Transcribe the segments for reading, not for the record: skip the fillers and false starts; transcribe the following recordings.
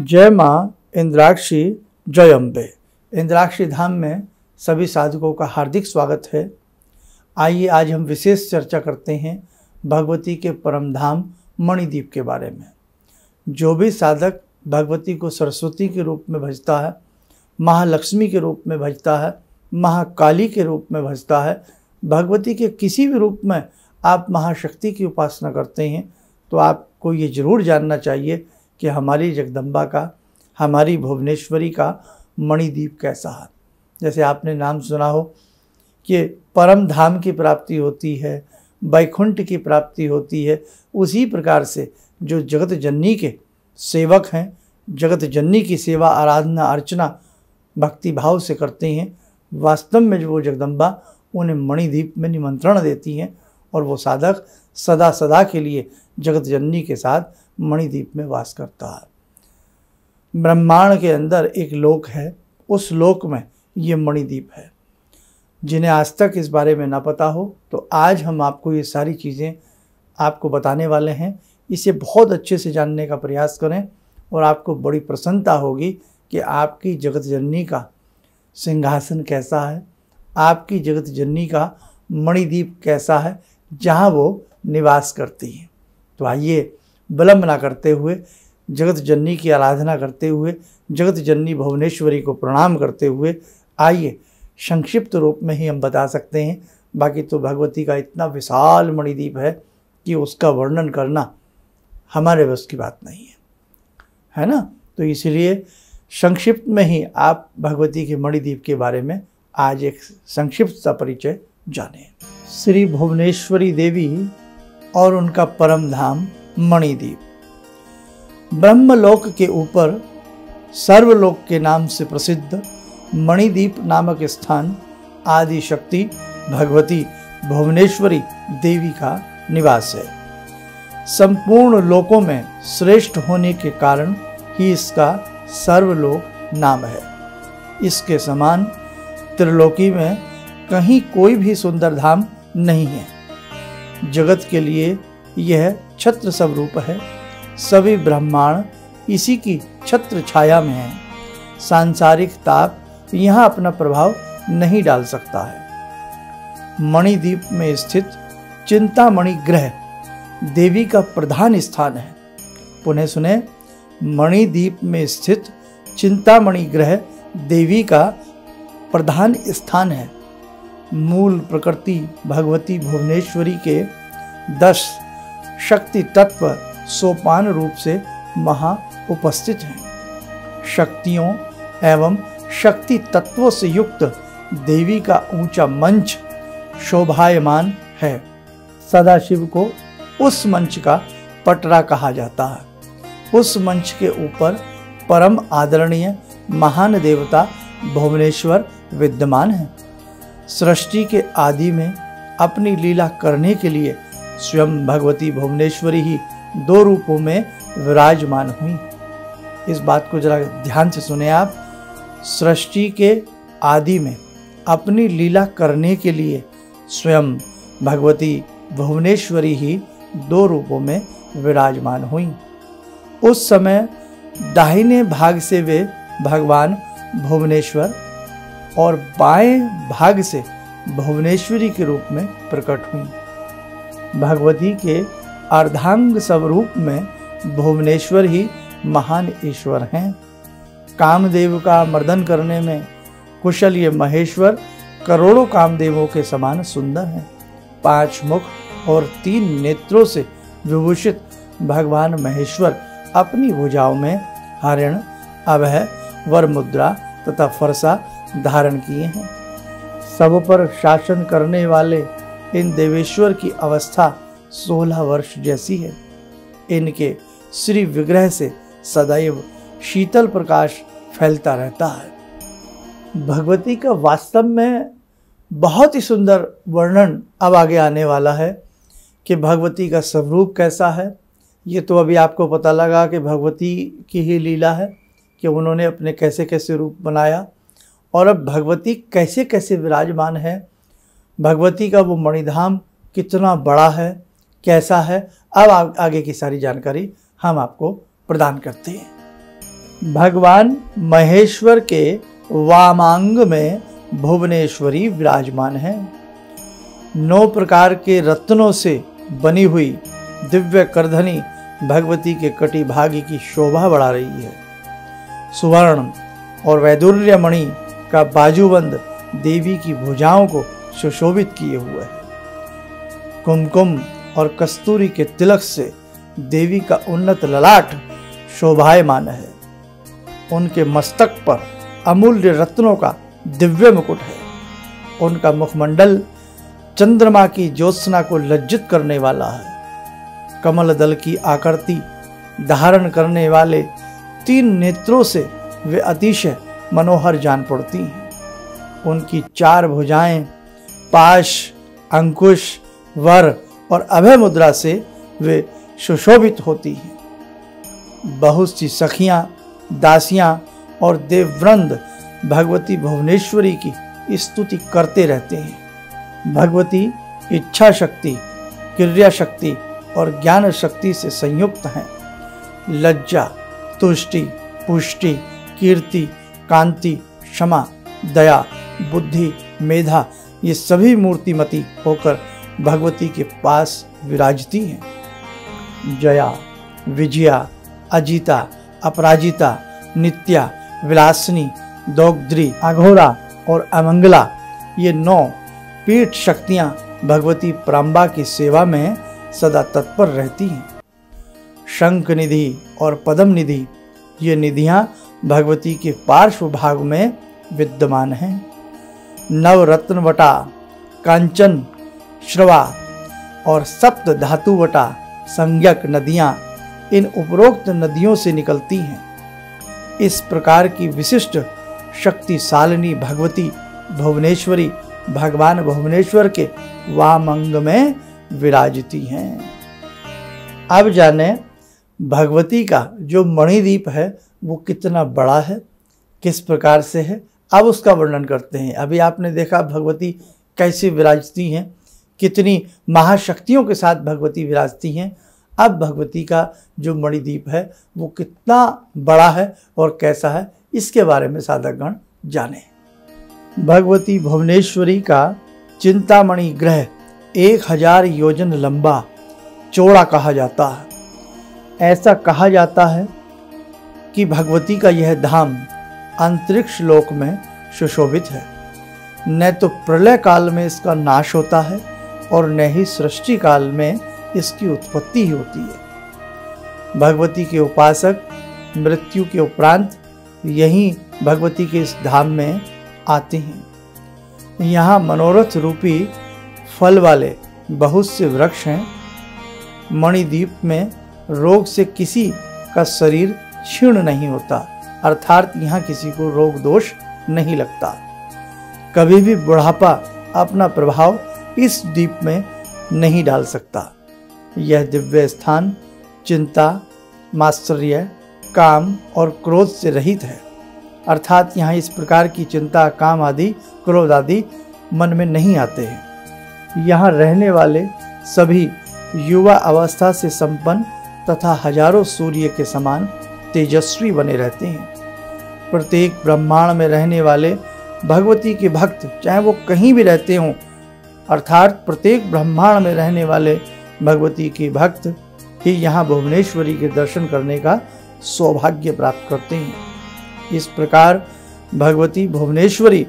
जय माँ इंद्राक्षी, जय अम्बे। इंद्राक्षी धाम में सभी साधकों का हार्दिक स्वागत है। आइए आज हम विशेष चर्चा करते हैं भगवती के परम धाम मणिद्वीप के बारे में। जो भी साधक भगवती को सरस्वती के रूप में भजता है, महालक्ष्मी के रूप में भजता है, महाकाली के रूप में भजता है, भगवती के किसी भी रूप में आप महाशक्ति की उपासना करते हैं, तो आपको ये जरूर जानना चाहिए कि हमारी जगदम्बा का, हमारी भुवनेश्वरी का मणिद्वीप कैसा है। जैसे आपने नाम सुना हो कि परम धाम की प्राप्ति होती है, वैकुंठ की प्राप्ति होती है, उसी प्रकार से जो जगत जननी के सेवक हैं, जगत जननी की सेवा, आराधना, अर्चना भक्ति भाव से करते हैं, वास्तव में जो वो जगदम्बा उन्हें मणिद्वीप में निमंत्रण देती हैं और वो साधक सदा सदा के लिए जगत जननी के साथ मणिद्वीप में वास करता है। ब्रह्मांड के अंदर एक लोक है, उस लोक में ये मणिद्वीप है। जिन्हें आज तक इस बारे में ना पता हो, तो आज हम आपको ये सारी चीज़ें आपको बताने वाले हैं। इसे बहुत अच्छे से जानने का प्रयास करें और आपको बड़ी प्रसन्नता होगी कि आपकी जगत जननी का सिंहासन कैसा है, आपकी जगत जननी का मणिद्वीप कैसा है, जहाँ वो निवास करती है। तो आइए विलंब ना करते हुए, जगत जननी की आराधना करते हुए, जगत जननी भुवनेश्वरी को प्रणाम करते हुए, आइए संक्षिप्त रूप में ही हम बता सकते हैं। बाकी तो भगवती का इतना विशाल मणिद्वीप है कि उसका वर्णन करना हमारे बस की बात नहीं है ना। तो इसलिए संक्षिप्त में ही आप भगवती के मणिद्वीप के बारे में आज एक संक्षिप्त सा परिचय जानें। श्री भुवनेश्वरी देवी और उनका परम धाम मणिद्वीप। ब्रह्मलोक के ऊपर सर्वलोक के नाम से प्रसिद्ध मणिद्वीप नामक स्थान आदि शक्ति भगवती भुवनेश्वरी देवी का निवास है। संपूर्ण लोकों में श्रेष्ठ होने के कारण ही इसका सर्वलोक नाम है। इसके समान त्रिलोकी में कहीं कोई भी सुंदर धाम नहीं है। जगत के लिए यह छत्र स्वरूप है। सभी ब्रह्मांड इसी की छत्र छाया में है। सांसारिक ताप यहाँ अपना प्रभाव नहीं डाल सकता है। मणिद्वीप में स्थित चिंतामणि ग्रह देवी का प्रधान स्थान है। पुनः सुने, मणिद्वीप में स्थित चिंतामणि ग्रह देवी का प्रधान स्थान है। मूल प्रकृति भगवती भुवनेश्वरी के 10 शक्ति तत्व सोपान रूप से महा उपस्थित हैं। शक्तियों एवं शक्ति तत्वों से युक्त देवी का ऊंचा मंच शोभायमान है। सदाशिव को उस मंच का पटरा कहा जाता है। उस मंच के ऊपर परम आदरणीय महान देवता भुवनेश्वर विद्यमान है। सृष्टि के आदि में अपनी लीला करने के लिए स्वयं भगवती भुवनेश्वरी ही 2 रूपों में विराजमान हुई। इस बात को जरा ध्यान से सुने आप। सृष्टि के आदि में अपनी लीला करने के लिए स्वयं भगवती भुवनेश्वरी ही 2 रूपों में विराजमान हुई। उस समय दाहिने भाग से वे भगवान भुवनेश्वर और बाएं भाग से भुवनेश्वरी के रूप में प्रकट हुई। भगवती के अर्धांग स्वरूप में भुवनेश्वर ही महान ईश्वर हैं। कामदेव का मर्दन करने में कुशल ये महेश्वर करोड़ों कामदेवों के समान सुंदर हैं। 5 मुख और 3 नेत्रों से विभूषित भगवान महेश्वर अपनी भुजाओं में हरिण, अभय, वर मुद्रा तथा फरसा धारण किए हैं। सब पर शासन करने वाले इन देवेश्वर की अवस्था 16 वर्ष जैसी है। इनके श्री विग्रह से सदैव शीतल प्रकाश फैलता रहता है। भगवती का वास्तव में बहुत ही सुंदर वर्णन अब आगे आने वाला है कि भगवती का स्वरूप कैसा है। ये तो अभी आपको पता लगा कि भगवती की ही लीला है कि उन्होंने अपने कैसे कैसे रूप बनाया, और अब भगवती कैसे कैसे विराजमान है, भगवती का वो मणिधाम कितना बड़ा है, कैसा है, अब आगे की सारी जानकारी हम आपको प्रदान करते हैं। भगवान महेश्वर के वामांग में भुवनेश्वरी विराजमान है। 9 प्रकार के रत्नों से बनी हुई दिव्य करधनी भगवती के कटी भागी की शोभा बढ़ा रही है। सुवर्ण और वैदुर्य मणि का बाजूबंद देवी की भुजाओं को सुशोभित किए हुए है। कुमकुम और कस्तूरी के तिलक से देवी का उन्नत ललाट शोभायमान है। उनके मस्तक पर अमूल्य रत्नों का दिव्य मुकुट है। उनका मुखमंडल चंद्रमा की ज्योत्सना को लज्जित करने वाला है। कमल दल की आकृति धारण करने वाले 3 नेत्रों से वे अतिशय मनोहर जान पड़ती हैं। उनकी 4 भुजाएं पाश, अंकुश, वर और अभय मुद्रा से वे सुशोभित होती हैं। बहुत सी सखियां, दासियां और देववृंद भगवती भुवनेश्वरी की स्तुति करते रहते हैं। भगवती इच्छा शक्ति, क्रिया शक्ति और ज्ञान शक्ति से संयुक्त हैं। लज्जा, तुष्टि, पुष्टि, कीर्ति, कांति, क्षमा, दया, बुद्धि, मेधा ये सभी मूर्तिमती होकर भगवती के पास विराजती हैं। जया, विजया, अजिता, अपराजिता, नित्या, विलासिनी, दौग्ध्री, अघोरा और अमंगला ये 9 पीठ शक्तियां भगवती प्रांबा की सेवा में सदा तत्पर रहती हैं। शंख निधि और पद्म निधि ये निधियां भगवती के पार्श्व भाग में विद्यमान हैं। नवरत्नवटा, कांचन, श्रवा और सप्त धातुवटा संज्ञक नदियां इन उपरोक्त नदियों से निकलती हैं। इस प्रकार की विशिष्ट शक्तिशालिनी भगवती भुवनेश्वरी भगवान भुवनेश्वर के वामंग में विराजती हैं। अब जाने भगवती का जो मणिदीप है वो कितना बड़ा है, किस प्रकार से है, अब उसका वर्णन करते हैं। अभी आपने देखा भगवती कैसे विराजती हैं, कितनी महाशक्तियों के साथ भगवती विराजती हैं। अब भगवती का जो मणिदीप है वो कितना बड़ा है और कैसा है, इसके बारे में साधकगण जाने। भगवती भुवनेश्वरी का चिंतामणि ग्रह 1000 योजन लंबा चौड़ा कहा जाता है। ऐसा कहा जाता है कि भगवती का यह धाम अंतरिक्ष लोक में सुशोभित है। न तो प्रलय काल में इसका नाश होता है और न ही सृष्टि काल में इसकी उत्पत्ति ही होती है। भगवती के उपासक मृत्यु के उपरांत यहीं भगवती के इस धाम में आते हैं। यहाँ मनोरथ रूपी फल वाले बहुत से वृक्ष हैं। मणिदीप में रोग से किसी का शरीर क्षीण नहीं होता, अर्थात यहाँ किसी को रोग दोष नहीं लगता। कभी भी बुढ़ापा अपना प्रभाव इस दीप में नहीं डाल सकता। यह दिव्य स्थान चिंता, मात्सर्य, काम और क्रोध से रहित है, अर्थात यहाँ इस प्रकार की चिंता, काम आदि, क्रोध आदि मन में नहीं आते हैं। यहाँ रहने वाले सभी युवा अवस्था से संपन्न तथा हजारों सूर्य के समान तेजस्वी बने रहते हैं। प्रत्येक ब्रह्मांड में रहने वाले भगवती के भक्त चाहे वो कहीं भी रहते हों, अर्थात प्रत्येक ब्रह्मांड में रहने वाले भगवती के भक्त ही यहाँ भुवनेश्वरी के दर्शन करने का सौभाग्य प्राप्त करते हैं। इस प्रकार भगवती भुवनेश्वरी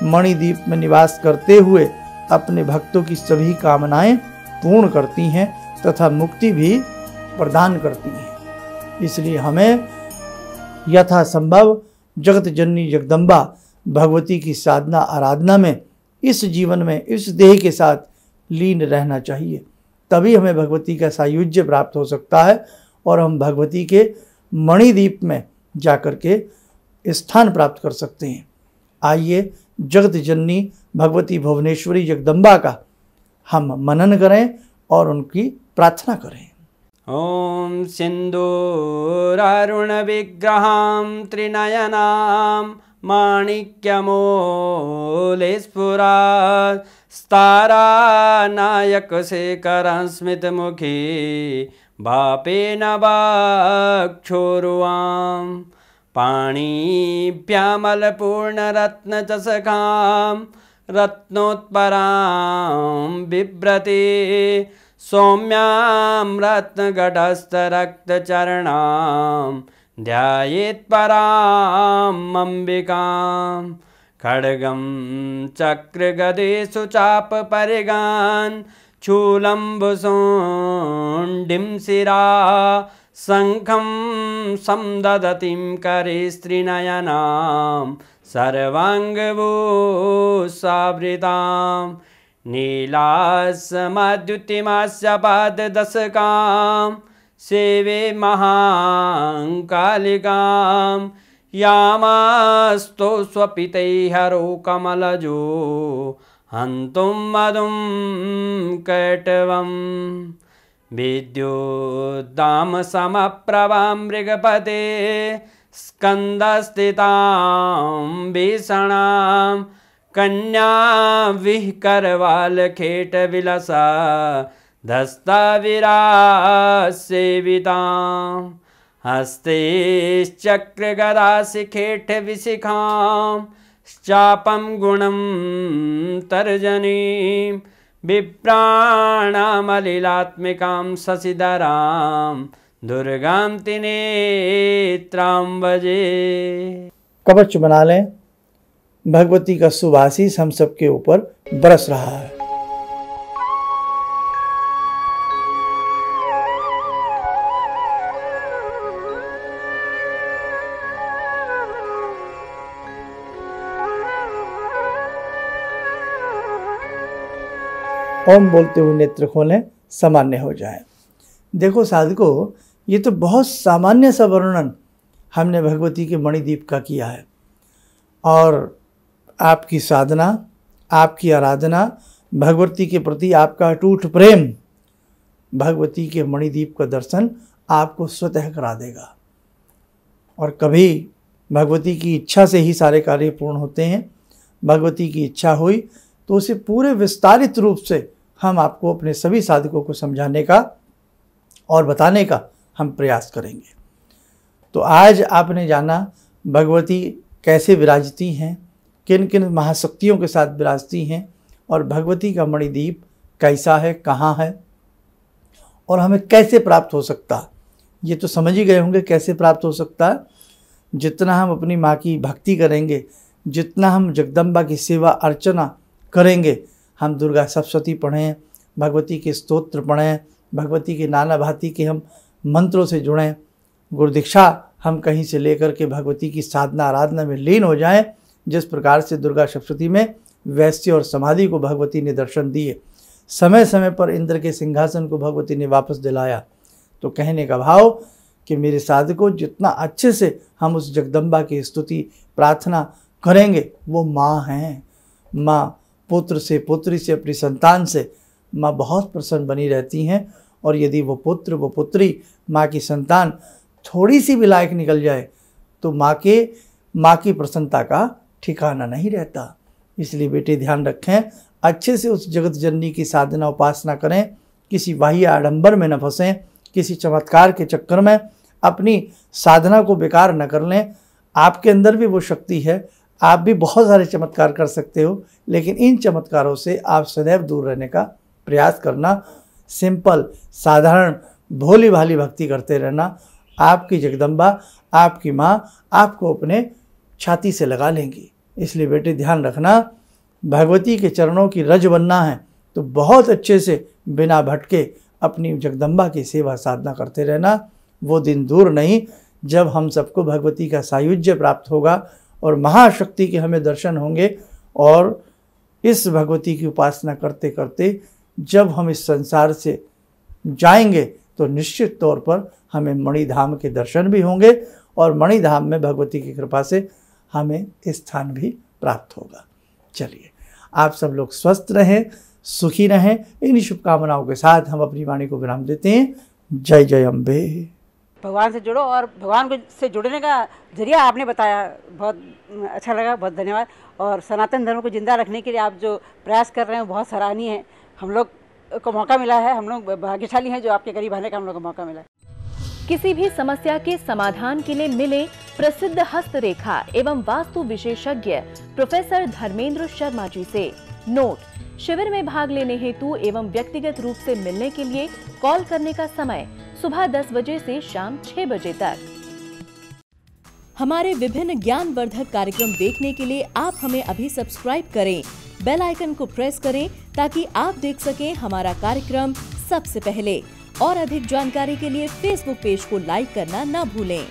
मणिदीप में निवास करते हुए अपने भक्तों की सभी कामनाएं पूर्ण करती हैं तथा मुक्ति भी प्रदान करती हैं। इसलिए हमें यथासंभव जगत जननी जगदम्बा भगवती की साधना आराधना में इस जीवन में इस देह के साथ लीन रहना चाहिए, तभी हमें भगवती का सायुज्य प्राप्त हो सकता है और हम भगवती के मणिदीप में जाकर के स्थान प्राप्त कर सकते हैं। आइए जगत जननी भगवती भुवनेश्वरी जगदम्बा का हम मनन करें और उनकी प्रार्थना करें। ओम सिंदूरारुण विग्रहां त्रिनयनां माणिक्यमूले स्फुरात् स्तारानायकशेखरं स्मितमुखी भापेन वाक्षोरुवां पाणिभ्यामलपूर्णरत्नचषकां रत्नोत्परां बिभ्रते सौम्यां रत्नघटस्थरक्तचरणां ध्यायेत्पराम् अम्बिकां खड्गं चक्रगदेषु चापपरिगान् शूलम्बुसुण्डिं शिरा शङ्खं संदधतीं करे स्त्रीनयनां सर्वाङ्गभूषावृतां नीलासमद्युतिमास्य पाददशकां सेवे महाकालिकां यामास्तो स्वपितैहरो कमलजो हन्तुं मधुं कैटवम् विद्युद्दामसमप्रभां मृगपते स्कन्दस्थितां भीषणां कन्या विहकरवालखेटविलसा धस्ताविरासेवितां हस्तैश्चक्रगदाशिखेटविशिखां चापं गुणं तर्जनीं विप्राणामलिलात्मिकां शशिधरां दुर्गां त्रिनेत्रां भजे। कवच बना लें। भगवती का शुभ आशीष हम सबके ऊपर बरस रहा है। ओम बोलते हुए नेत्र खोलें, सामान्य हो जाए। देखो साधकों, ये तो बहुत सामान्य सा वर्णन हमने भगवती के मणिदीप का किया है, और आपकी साधना, आपकी आराधना, भगवती के प्रति आपका अटूट प्रेम भगवती के मणिदीप का दर्शन आपको स्वतः करा देगा। और कभी भगवती की इच्छा से ही सारे कार्य पूर्ण होते हैं। भगवती की इच्छा हुई तो उसे पूरे विस्तारित रूप से हम आपको अपने सभी साधकों को समझाने का और बताने का हम प्रयास करेंगे। तो आज आपने जाना भगवती कैसे विराजती हैं, किन किन महाशक्तियों के साथ विराजती हैं, और भगवती का मणिदीप कैसा है, कहाँ है, और हमें कैसे प्राप्त हो सकता। ये तो समझ ही गए होंगे कैसे प्राप्त हो सकता है। जितना हम अपनी माँ की भक्ति करेंगे, जितना हम जगदम्बा की सेवा अर्चना करेंगे, हम दुर्गा सप्तशती पढ़ें, भगवती के स्तोत्र पढ़ें, भगवती के नाना भांति के हम मंत्रों से जुड़ें, गुरुदीक्षा हम कहीं से लेकर के भगवती की साधना आराधना में लीन हो जाएं। जिस प्रकार से दुर्गा सप्तशती में वैश्य और समाधि को भगवती ने दर्शन दिए, समय समय पर इंद्र के सिंहासन को भगवती ने वापस दिलाया। तो कहने का भाव कि मेरे साधकों, जितना अच्छे से हम उस जगदम्बा की स्तुति प्रार्थना करेंगे, वो माँ हैं। माँ पुत्र से, पुत्री से, अपनी संतान से माँ बहुत प्रसन्न बनी रहती हैं। और यदि वो पुत्र, वो पुत्री, माँ की संतान थोड़ी सी भी लायक निकल जाए तो माँ की प्रसन्नता का ठिकाना नहीं रहता। इसलिए बेटे ध्यान रखें, अच्छे से उस जगत जननी की साधना उपासना करें, किसी बाह्य आडंबर में न फंसें, किसी चमत्कार के चक्कर में अपनी साधना को बेकार न कर लें। आपके अंदर भी वो शक्ति है, आप भी बहुत सारे चमत्कार कर सकते हो, लेकिन इन चमत्कारों से आप सदैव दूर रहने का प्रयास करना। सिंपल, साधारण, भोली भाली भक्ति करते रहना। आपकी जगदम्बा, आपकी माँ आपको अपने छाती से लगा लेंगी। इसलिए बेटे ध्यान रखना, भगवती के चरणों की रज बनना है तो बहुत अच्छे से बिना भटके अपनी जगदम्बा की सेवा साधना करते रहना। वो दिन दूर नहीं जब हम सबको भगवती का सायुज्य प्राप्त होगा और महाशक्ति के हमें दर्शन होंगे। और इस भगवती की उपासना करते करते जब हम इस संसार से जाएंगे तो निश्चित तौर पर हमें मणिधाम के दर्शन भी होंगे, और मणिधाम में भगवती की कृपा से हमें स्थान भी प्राप्त होगा। चलिए, आप सब लोग स्वस्थ रहें, सुखी रहें। इन शुभकामनाओं के साथ हम अपनी वाणी को विराम देते हैं। जय जय अम्बे। भगवान से जुड़ो, और भगवान से जुड़ने का जरिया आपने बताया, बहुत अच्छा लगा, बहुत धन्यवाद। और सनातन धर्म को जिंदा रखने के लिए आप जो प्रयास कर रहे हैं वो बहुत सराहनीय है। हम लोग को मौका मिला है, हम लोग भाग्यशाली हैं जो आपके करीब आने का हम लोग को मौका मिला है। किसी भी समस्या के समाधान के लिए मिले प्रसिद्ध हस्तरेखा एवं वास्तु विशेषज्ञ प्रोफेसर धर्मेंद्र शर्मा जी से। नोट: शिविर में भाग लेने हेतु एवं व्यक्तिगत रूप से मिलने के लिए कॉल करने का समय सुबह 10 बजे से शाम 6 बजे तक। हमारे विभिन्न ज्ञानवर्धक कार्यक्रम देखने के लिए आप हमें अभी सब्सक्राइब करें, बेल आइकन को प्रेस करें ताकि आप देख सकें हमारा कार्यक्रम सबसे पहले। और अधिक जानकारी के लिए फेसबुक पेज को लाइक करना न भूलें।